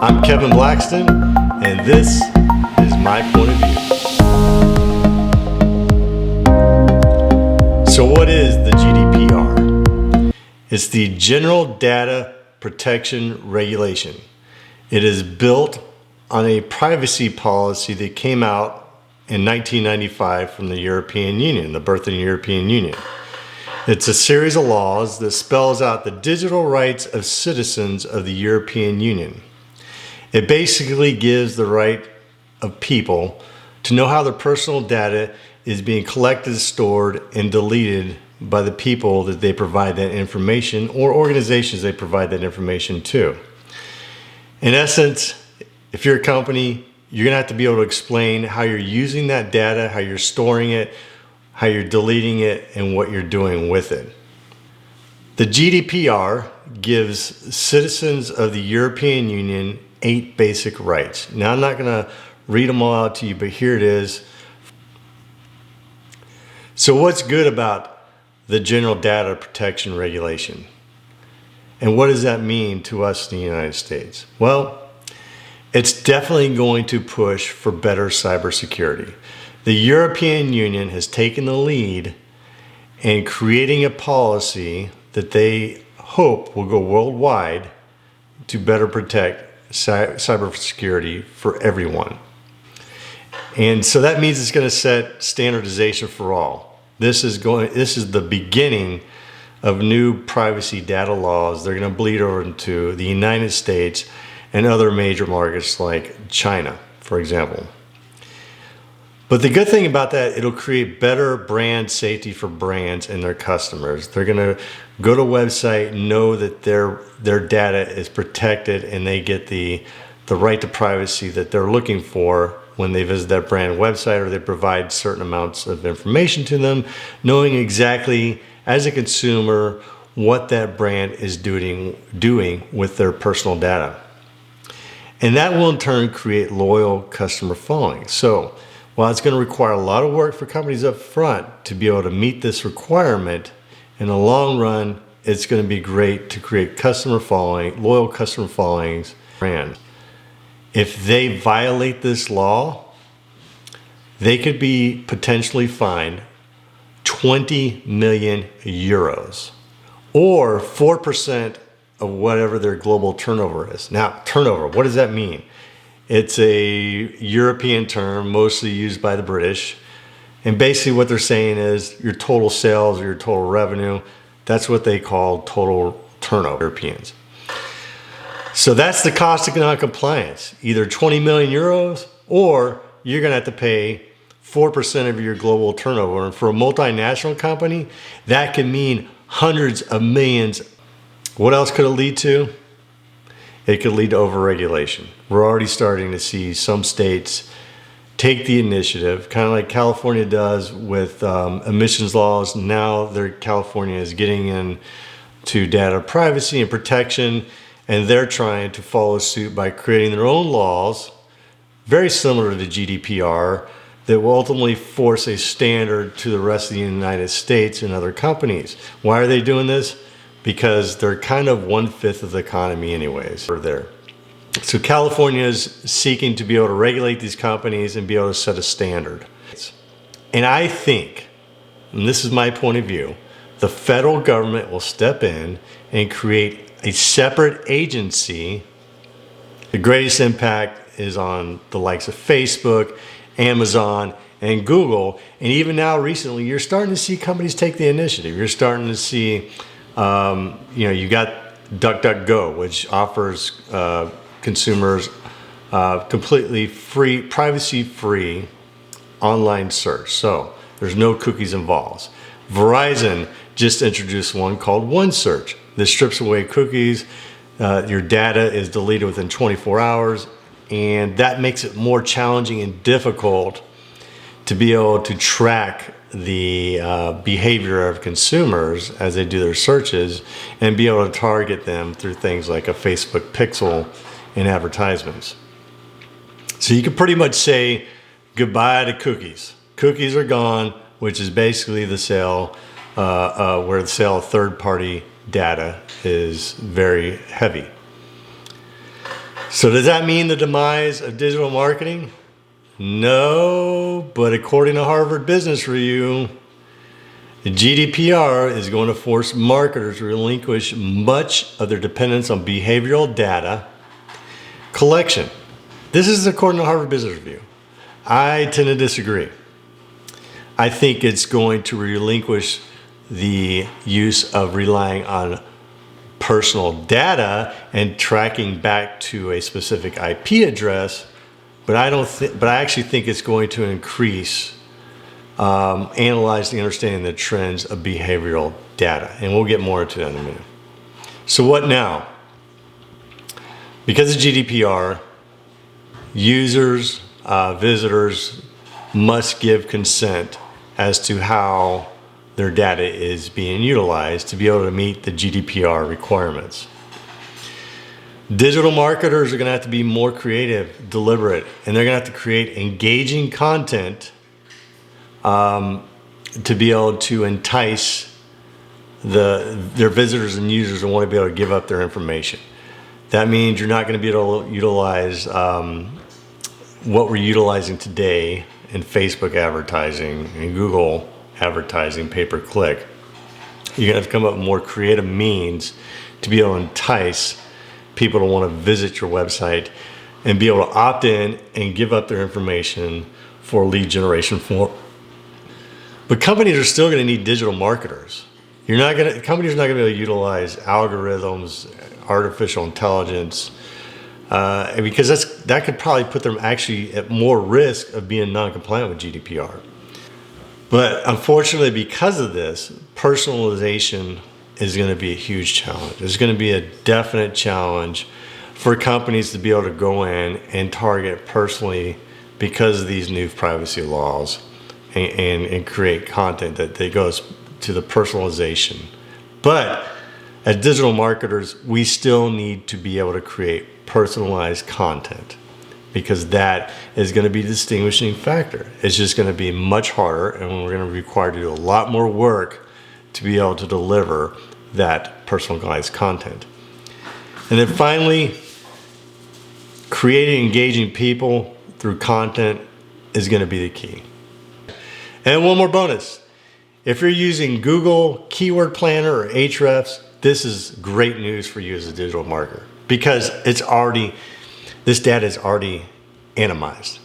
I'm Kevin Blackston, and this is my point of view. So what is the GDPR? It's the General Data Protection Regulation. It is built on a privacy policy that came out in 1995 from the European Union, the birth of the European Union. It's a series of laws that spells out the digital rights of citizens of the European Union. It basically gives the right of people to know how their personal data is being collected, stored, and deleted by the people that they provide that information or organizations they provide that information to. In essence, if you're a company, you're gonna have to be able to explain how you're using that data, how you're storing it, how you're deleting it, and what you're doing with it. The GDPR gives citizens of the European Union 8 basic rights. Now, I'm not gonna read them all out to you, but here it is. So what's good about the General Data Protection Regulation? And what does that mean to us in the United States? Well, it's definitely going to push for better cybersecurity. The European Union has taken the lead in creating a policy that they hope will go worldwide to better protect cybersecurity for everyone. And so that means it's going to set standardization for all. This is the beginning of new privacy data laws. They're going to bleed over into the United States and other major markets like China, for example. But the good thing about that, it'll create better brand safety for brands and their customers. They're going to go to a website, know that their data is protected, and they get the right to privacy that they're looking for when they visit that brand website, or they provide certain amounts of information to them, knowing exactly as a consumer what that brand is doing with their personal data. And that will in turn create loyal customer following. So while it's going to require a lot of work for companies up front to be able to meet this requirement, in the long run, it's going to be great to create loyal customer followings brand. If they violate this law, they could be potentially fined 20 million euros or 4% of whatever their global turnover is. Now, turnover, what does that mean? It's a European term, mostly used by the British. And basically what they're saying is your total sales or your total revenue, that's what they call total turnover, Europeans. So that's the cost of non-compliance, either 20 million euros or you're gonna have to pay 4% of your global turnover. And for a multinational company, that can mean hundreds of millions. What else could it lead to? It could lead to overregulation. We're already starting to see some states take the initiative, kind of like California does with emissions laws. Now California is getting into data privacy and protection, and they're trying to follow suit by creating their own laws, very similar to the GDPR, that will ultimately force a standard to the rest of the United States and other companies. Why are they doing this? Because they're kind of 1/5 of the economy anyways. So California is seeking to be able to regulate these companies and be able to set a standard. And I think, and this is my point of view, the federal government will step in and create a separate agency. The greatest impact is on the likes of Facebook, Amazon, and Google. And even now recently, you're starting to see companies take the initiative. You're starting to see you got DuckDuckGo, which offers consumers completely free, privacy-free online search. So there's no cookies involved. Verizon just introduced one called OneSearch. This strips away cookies. Your data is deleted within 24 hours, and that makes it more challenging and difficult to be able to track the behavior of consumers as they do their searches and be able to target them through things like a Facebook pixel and advertisements. So you can pretty much say goodbye to cookies. Cookies are gone, which is basically the sale where the sale of third-party data is very heavy. So does that mean the demise of digital marketing? No, but according to Harvard Business Review, the GDPR is going to force marketers to relinquish much of their dependence on behavioral data collection. This is according to Harvard Business Review. I tend to disagree. I think it's going to relinquish the use of relying on personal data and tracking back to a specific IP address, but I actually think it's going to increase analyzing and understanding the trends of behavioral data. And we'll get more into that in a minute. So what now? Because of GDPR, users, visitors must give consent as to how their data is being utilized to be able to meet the GDPR requirements. Digital marketers are going to have to be more creative, deliberate, and they're going to have to create engaging content to be able to entice their visitors and users and want to be able to give up their information. That means you're not going to be able to utilize what we're utilizing today in Facebook advertising and Google advertising, pay-per-click. You're going to have to come up with more creative means to be able to entice people to want to visit your website and be able to opt in and give up their information for lead generation form. But companies are still going to need digital marketers. Companies are not going to be able to utilize algorithms, artificial intelligence, because that could probably put them actually at more risk of being non-compliant with GDPR. But unfortunately, because of this, personalization is going to be a huge challenge. It's going to be a definite challenge for companies to be able to go in and target personally because of these new privacy laws and create content that goes to the personalization. But as digital marketers, we still need to be able to create personalized content, because that is going to be the distinguishing factor. It's just going to be much harder, and we're going to be required to do a lot more work to be able to deliver that personalized content. And then finally, creating engaging people through content is going to be the key. And one more bonus. If you're using Google Keyword Planner or Ahrefs, this is great news for you as a digital marketer, because this data is already anonymized.